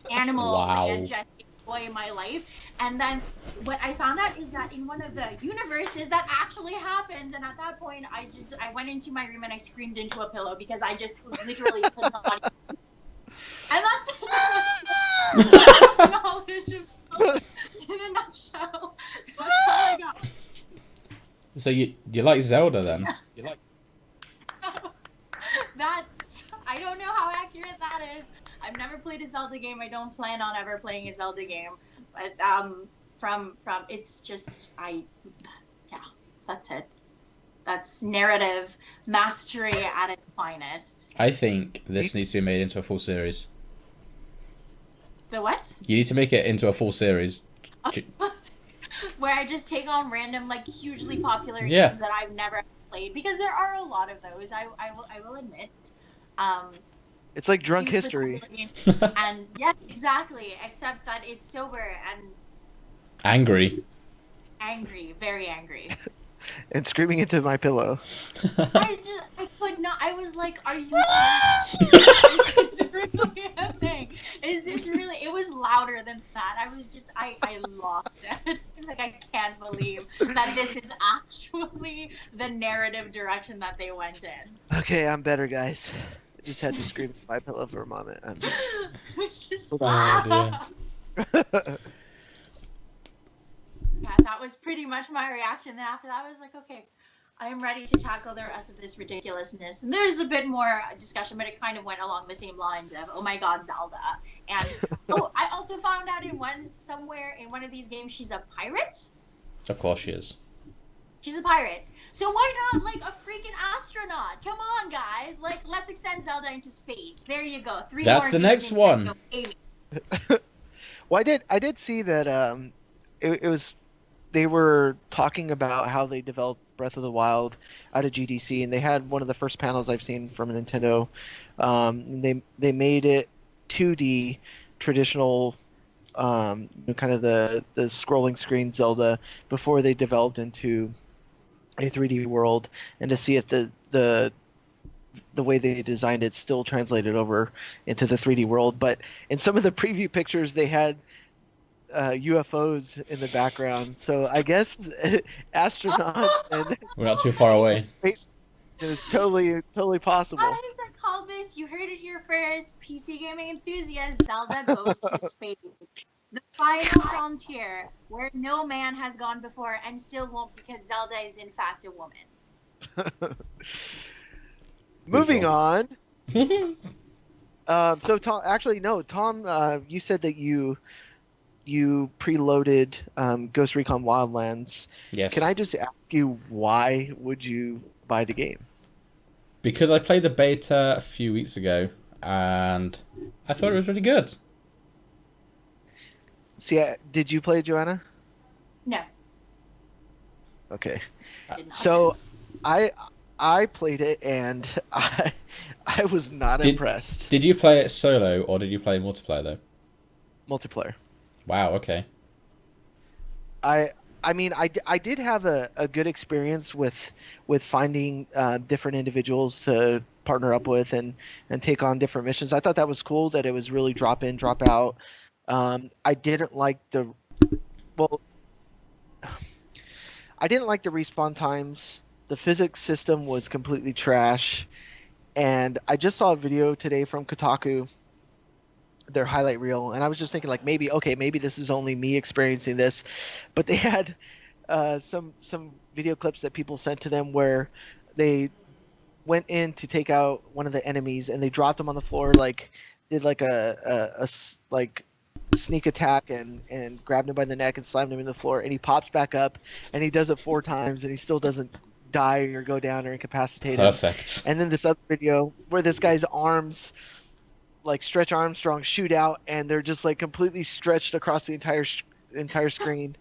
animals and just enjoy my life. And then what I found out is that in one of the universes that actually happens, and at that point I went into my room and I screamed into a pillow because I just literally could not. And that's knowledge of in a nutshell. That's all I got. So you like Zelda then? That's, I don't know how accurate that is. I've never played a Zelda game. I don't plan on ever playing a Zelda game. But from it's just that's it. That's narrative mastery at its finest. I think this needs to be made into a full series. The what? You need to make it into a full series. Where I just take on random, like, hugely popular games that I've never played, because there are a lot of those. I will admit. It's like drunk history. And yeah, exactly. Except that it's sober and angry, very angry. And screaming into my pillow. I could not. I was like, "Are you serious? Is this really a thing? Is this really?" It was louder than that. I was just, I lost it. Like, I can't believe that this is actually the narrative direction that they went in. Okay, I'm better, guys. I just had to scream into my pillow for a moment. It's just. Yeah, that was pretty much my reaction. Then after that, I was like, okay, I am ready to tackle the rest of this ridiculousness. And there's a bit more discussion, but it kind of went along the same lines of, oh my god, Zelda. And I also found out somewhere in one of these games, she's a pirate. Of course she is. She's a pirate. So why not like a freaking astronaut? Come on, guys. Like, let's extend Zelda into space. There you go. That's the next one. Well, I did see that it was, they were talking about how they developed Breath of the Wild out of GDC, and they had one of the first panels I've seen from Nintendo. They made it 2D, traditional, kind of the scrolling screen Zelda before they developed into a 3D world, and to see if the way they designed it still translated over into the 3D world. But in some of the preview pictures, they had UFOs in the background, so I guess astronauts and we're not too far away. It's totally possible. Guys, I call this. You heard it here first. PC gaming enthusiast Zelda goes to space. The final frontier where no man has gone before and still won't because Zelda is in fact a woman. Moving Visual. on. So Tom, actually no, Tom, you said that you preloaded Ghost Recon Wildlands. Can Yes. I just ask you why would you buy the game? Because I played the beta a few weeks ago and I thought it was really good. See, did you play, Joanna? No, Okay. did not. So I I played it and I was not Did impressed. did you play it solo or did you play multiplayer though? Multiplayer. Wow, okay. I I mean I did have a good experience with finding different individuals to partner up with and take on different missions. I thought that was cool that it was really drop in, drop out. I didn't like the well, I didn't like the respawn times. The physics system was completely trash. And I just saw a video today from Kotaku, their highlight reel, and I was just thinking like maybe okay, maybe this is only me experiencing this, but they had some video clips that people sent to them where they went in to take out one of the enemies and they dropped him on the floor like did like like sneak attack and grabbed him by the neck and slammed him in the floor and he pops back up and he does it 4 times and he still doesn't die or go down or incapacitate him. Perfect. And then this other video where this guy's arms like Stretch Armstrong shoot out and they're just like completely stretched across the entire screen.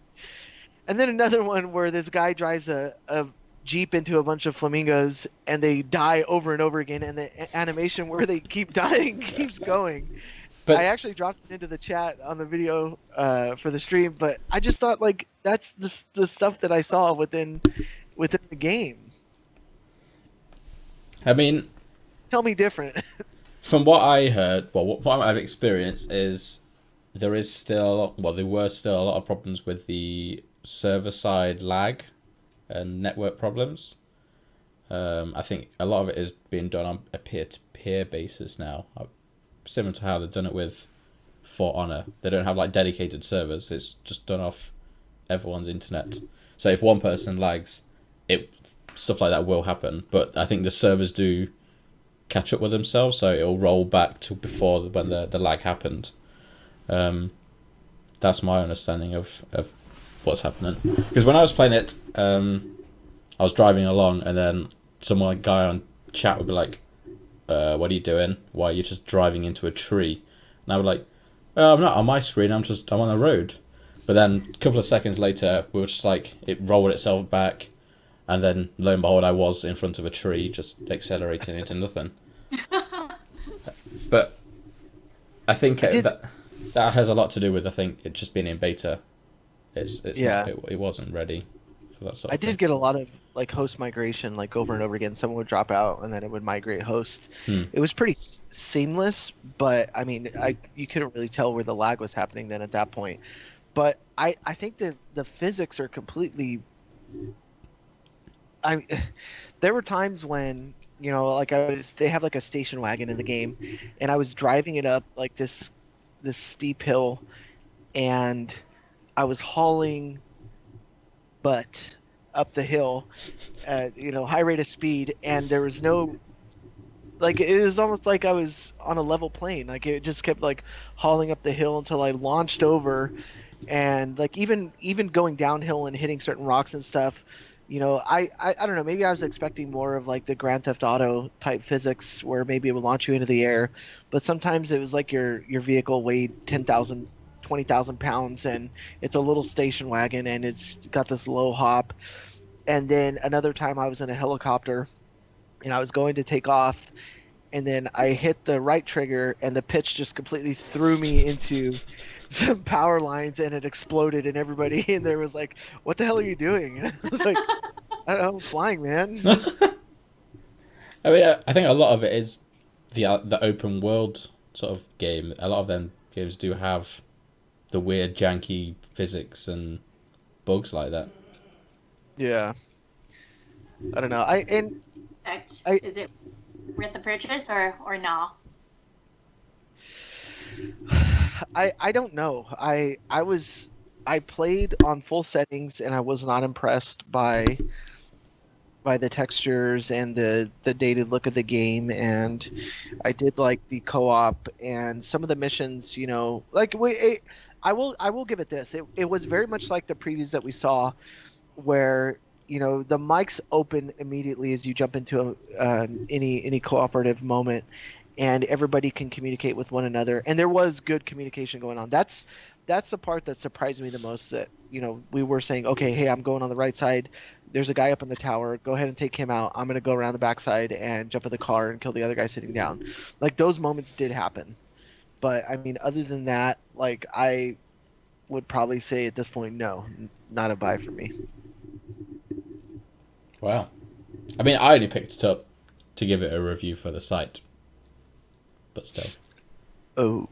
And then another one where this guy drives a Jeep into a bunch of flamingos and they die over and over again and the animation where they keep dying keeps going. But I actually dropped it into the chat on the video for the stream, but I just thought like that's the stuff that I saw within the game. I mean, Tell me different. from what I heard, well, what I've experienced is there were still a lot of problems with the server side lag and network problems. I think a lot of it is being done on a peer-to-peer basis now, similar to how they've done it with For Honor. They don't have like dedicated servers; it's just done off everyone's internet. So if one person lags, stuff like that will happen. But I think the servers do catch up with themselves, so it'll roll back to before when the lag happened. That's my understanding of what's happening. Because when I was playing it, I was driving along, and then some guy on chat would be like, "What are you doing? Why are you just driving into a tree?" And I would like, "I'm not on my screen. I'm on the road." But then a couple of seconds later, we were just like, it rolled itself back, and then lo and behold, I was in front of a tree, just accelerating into nothing. But I think that has a lot to do with, I think, it just being in beta. It's Yeah. it wasn't ready for that sort I of thing. did get a lot of like host migration, like over and over again. Someone would drop out and then it would migrate host. Hmm. It was pretty seamless, but I mean, you couldn't really tell where the lag was happening then at that point. But I think the physics are completely. There were times when like they have like a station wagon in the game, and I was driving it up like this steep hill, and I was hauling butt up the hill at high rate of speed, and there was no like it was almost like I was on a level plane. Like it just kept like hauling up the hill until I launched over, and like even going downhill and hitting certain rocks and stuff. I don't know. Maybe I was expecting more of like the Grand Theft Auto type physics, where maybe it would launch you into the air, but sometimes it was like your vehicle weighed 10,000, 20,000 pounds, and it's a little station wagon, and it's got this low hop. And then another time I was in a helicopter, and I was going to take off, and then I hit the right trigger, and the pitch just completely threw me into some power lines, and it exploded, and everybody in there was like, "What the hell are you doing?" And I was like, "I don't know, I'm flying, man." I mean, I think a lot of it is the open world sort of game. A lot of them games do have the weird, janky physics and bugs like that. Yeah, I don't know. What I- is it worth the purchase or no? I don't know. I played on full settings and I was not impressed by the textures and the dated look of the game, and I did like the co-op and some of the missions, like I will give it this. It was very much like the previews that we saw where the mics open immediately as you jump into any cooperative moment, and everybody can communicate with one another, and there was good communication going on. That's the part that surprised me the most, that we were saying, okay, hey, I'm going on the right side, there's a guy up in the tower, go ahead and take him out, I'm going to go around the backside and jump in the car and kill the other guy sitting down. Like, those moments did happen, but I mean, other than that, like, I would probably say at this point, no, not a buy for me. Wow. I mean, I only picked it up to give it a review for the site, but still, Oh,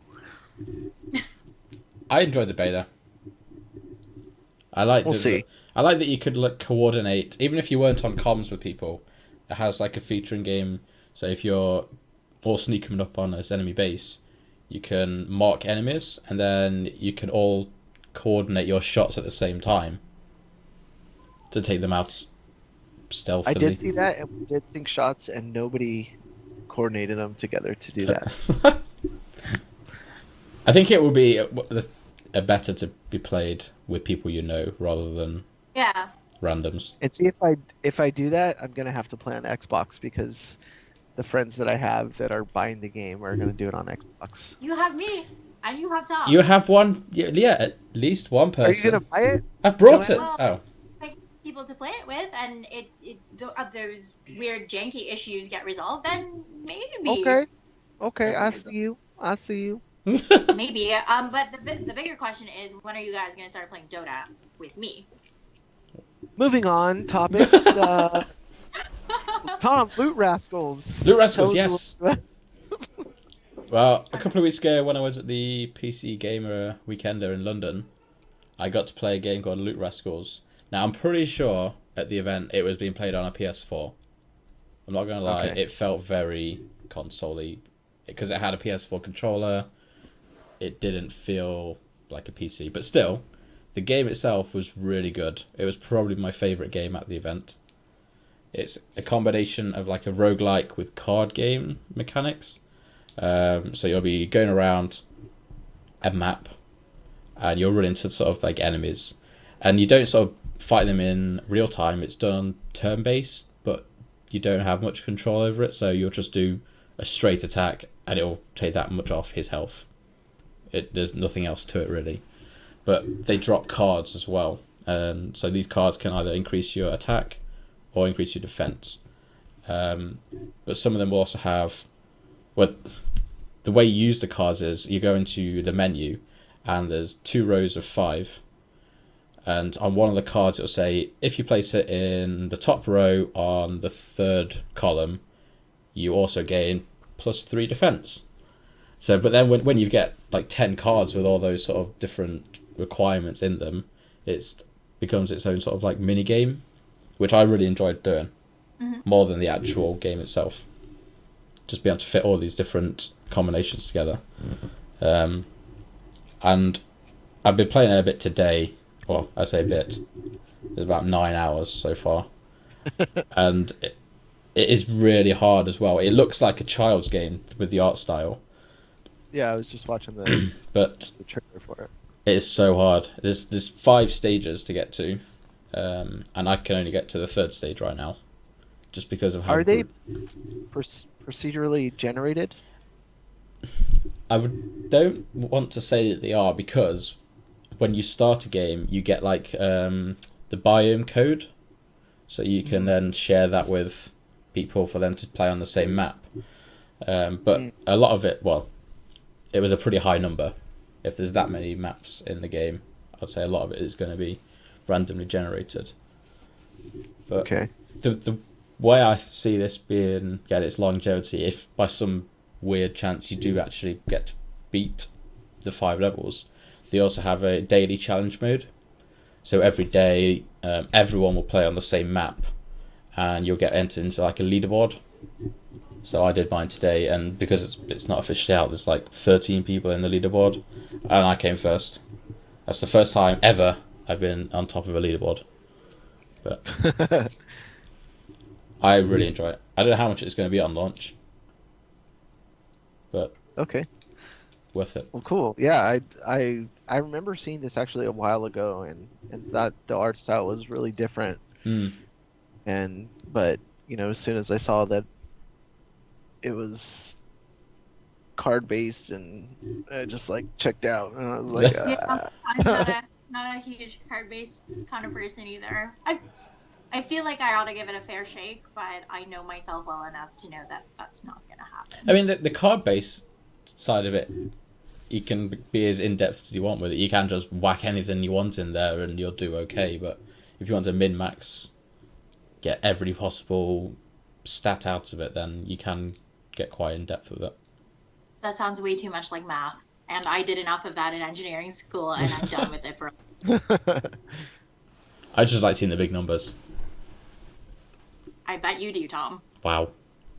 I enjoyed the beta. I like we'll see. I like that you could like coordinate, even if you weren't on comms with people. It has like a feature in game. So if you're all sneaking up on this enemy base, you can mark enemies, and then you can all coordinate your shots at the same time to take them out stealthily. I did see that, and we did sync shots, and nobody coordinated them together to do that. I think it would be a better to be played with people you know rather than Yeah. randoms. And see, if I do that, I'm gonna have to play on Xbox, because the friends that I have that are buying the game are gonna do it on Xbox. You have me, and you have Tom. You have one, yeah, at least one person. Are you gonna buy it? I've brought it. Well, Oh, like people to play it with, and those weird janky issues get resolved, then maybe. Okay, I see you. Maybe. But the bigger question is, when are you guys gonna start playing Dota with me? Moving on topics. Tom, Loot Rascals. Loot Rascals, Tell yes. us a little bit- Well, a couple of weeks ago when I was at the PC Gamer Weekender in London, I got to play a game called Loot Rascals. Now, I'm pretty sure at the event it was being played on a PS4. I'm not going to lie, Okay. It felt very console-y. Because it had a PS4 controller, it didn't feel like a PC. But still, the game itself was really good. It was probably my favourite game at the event. It's a combination of like a roguelike with card game mechanics. So you'll be going around a map and you'll run into sort of like enemies. And you don't sort of fight them in real time. It's done turn-based, but you don't have much control over it. So you'll just do a straight attack and it'll take that much off his health. There's nothing else to it really. But they drop cards as well. So these cards can either increase your attack or increase your defense. But some of them will also have... Well, the way you use the cards is you go into the menu and there's 2 rows of 5. And on one of the cards it'll say, if you place it in the top row on the 3rd column, you also gain +3 defense. So, but then when you get like 10 cards with all those sort of different requirements in them, it becomes its own sort of like mini game, which I really enjoyed doing, more than the actual game itself. Just being able to fit all these different combinations together. And I've been playing it a bit today. Well, I say a bit. It's about 9 hours so far. And it is really hard as well. It looks like a child's game with the art style. Yeah, I was just watching the trailer for it. It is so hard. There's 5 stages to get to. And I can only get to the 3rd stage right now. Just because of how... Are they procedurally generated? Don't want to say that they are, because when you start a game, you get like the biome code, so you can then share that with people for them to play on the same map. But a lot of it, well, it was a pretty high number. If there's that many maps in the game, I'd say a lot of it is going to be randomly generated. But Okay. The way I see this being get its longevity, if by some weird chance you do actually get to beat the 5 levels, they also have a daily challenge mode. So every day, everyone will play on the same map, and you'll get entered into like a leaderboard. So I did mine today, and because it's not officially out, there's like 13 people in the leaderboard, and I came first. That's the first time ever I've been on top of a leaderboard. But I really enjoy it. I don't know how much it's going to be on launch, but Okay. worth it. Well, cool. Yeah, I remember seeing this actually a while ago, and thought the art style was really different. But as soon as I saw that it was card based, and I just like checked out, and I was like, Yeah, I'm not a huge card based kind of person either. I feel like I ought to give it a fair shake, but I know myself well enough to know that that's not going to happen. I mean, the card based side of it, you can be as in depth as you want with it. You can just whack anything you want in there, and you'll do okay. But if you want to min max, get every possible stat out of it, then you can get quite in depth with it. That sounds way too much like math, and I did enough of that in engineering school, and I'm done with it for. I just like seeing the big numbers. I bet you do, Tom. Wow.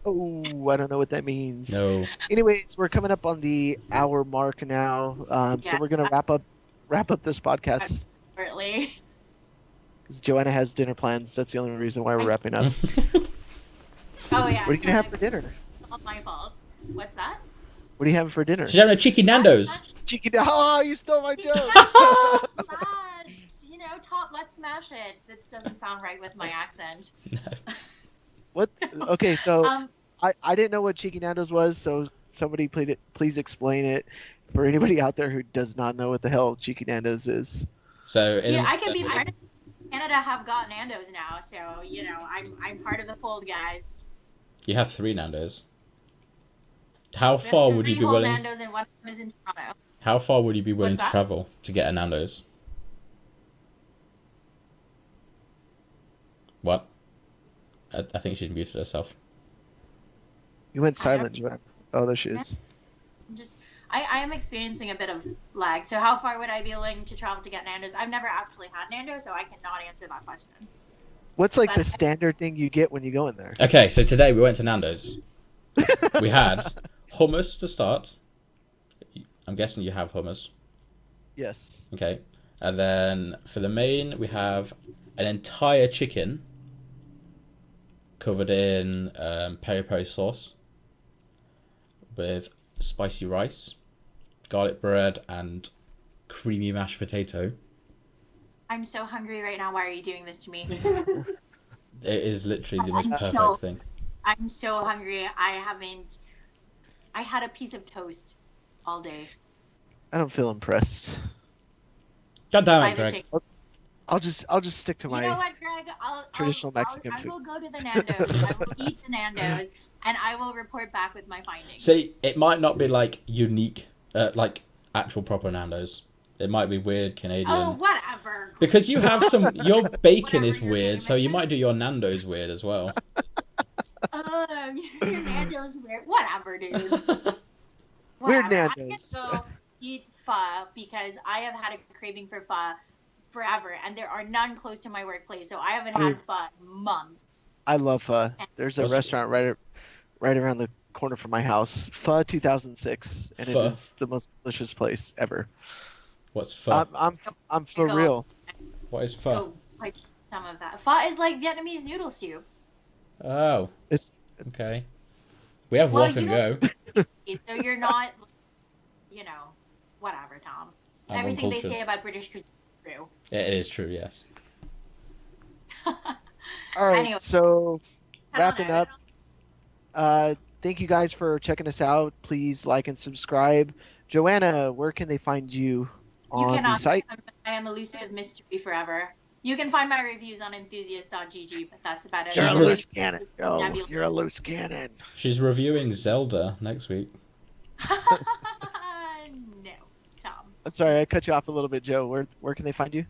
Oh, I don't know what that means. No. Anyways, we're coming up on the hour mark now, so we're gonna wrap up this podcast. Shortly. Because Joanna has dinner plans. That's the only reason why we're wrapping up. Oh yeah. What are you gonna have for dinner? Not my fault. What's that? What are you having for dinner? She's having a cheeky Nando's. Chicken. Oh, you stole my joke. Lads, Tom, let's smash it. That doesn't sound right with my accent. What? Okay, so I didn't know what Cheeky Nando's was, so somebody please explain it for anybody out there who does not know what the hell Cheeky Nando's is. So I can be part of Canada. Have got Nando's now, so I'm part of the fold, guys. You have 3 Nando's. How far would you be willing? Nando's and one of them is in Toronto. How far would you be willing What's to that? travel to get a Nando's? What? I think she's muted herself. You went silent, Joanna. Oh, there she is. I am experiencing a bit of lag. So how far would I be willing to travel to get Nando's? I've never actually had Nando's, so I cannot answer that question. What's like the standard thing you get when you go in there? Okay, so today we went to Nando's. We had hummus to start. I'm guessing you have hummus. Yes. Okay. And then for the main, we have an entire chicken covered in peri-peri sauce with spicy rice, garlic bread, and creamy mashed potato. I'm so hungry right now. Why are you doing this to me? It is literally the most perfect thing. I'm so hungry. I had a piece of toast all day. I don't feel impressed. God damn By it, the Greg. chicken. I'll just stick to my. You know what, Greg? traditional Mexican I food. will go to the Nando's. I will eat the Nando's, and I will report back with my findings. See, it might not be like unique, like actual proper Nando's. It might be weird Canadian. Oh, whatever. Because you have some, your bacon is Whatever your weird, name so you is. might do your Nando's weird as well. Your Nando's weird. Whatever, dude. Weird Whatever. Nando's. I'm gonna go eat pho because I have had a craving for pho forever, and there are none close to my workplace, so I haven't had pho in months. I love pho. There's a What's- restaurant right around the corner from my house, Pho 2006, and Pho. it is the most delicious place ever. What's pho? I'm for real. What is pho? Go like some of that. Pho is like Vietnamese noodle soup. Oh, It's okay. We have Well, walk and you go. So you're not, whatever, Tom. I'm Everything they uncultured. say about British cuisine is true. It is true, yes. all right. Anyway. So I don't wrapping know. up. Thank you guys for checking us out. Please like and subscribe. Joanna, where can they find you You on the cannot. site? I am elusive mystery forever. You can find my reviews on enthusiast.gg, but that's about it. She's You're a really- loose cannon. Oh, you're a loose cannon. She's reviewing Zelda next week. No, Tom. I'm sorry, I cut you off a little bit, Joe. Where can they find you?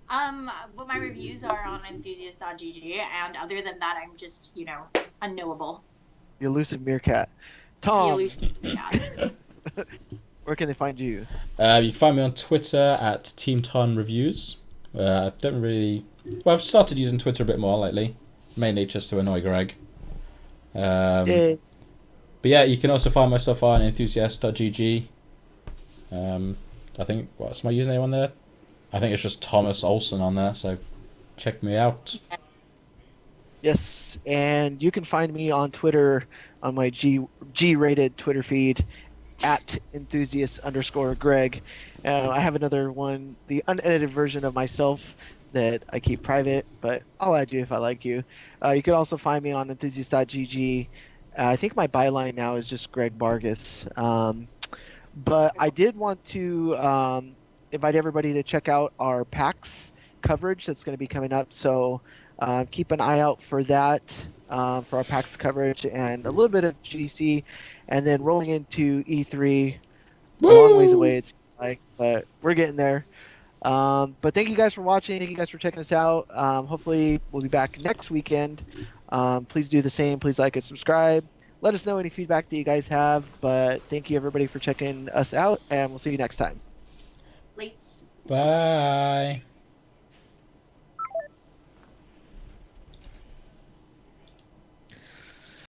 Well, my reviews are on enthusiast.gg, and other than that, I'm just, unknowable. The elusive meerkat. The Tom, elusive- yeah. where can they find you? You can find me on Twitter at TeamTonReviews. I don't really... Well, I've started using Twitter a bit more lately. mainly just to annoy Greg. But Yay. yeah, you can also find my stuff on enthusiast.gg. I think, what's my username on there? I think it's just Thomas Olsen on there, so check me out. Yes, and you can find me on Twitter on my G-rated Twitter feed at enthusiast_Greg. I have another one, the unedited version of myself that I keep private, but I'll add you if I like you. You can also find me on enthusiast.gg. I think my byline now is just Greg Vargas. But I did want to invite everybody to check out our PAX coverage that's going to be coming up. So keep an eye out for that, for our PAX coverage and a little bit of GDC, and then rolling into E3, a long ways Woo! away, it's like, but we're getting there. But thank you guys for watching. Thank you guys for checking us out. Hopefully, we'll be back next weekend. Please do the same. Please like and subscribe. Let us know any feedback that you guys have. But thank you, everybody, for checking us out, and we'll see you next time. Late. Bye.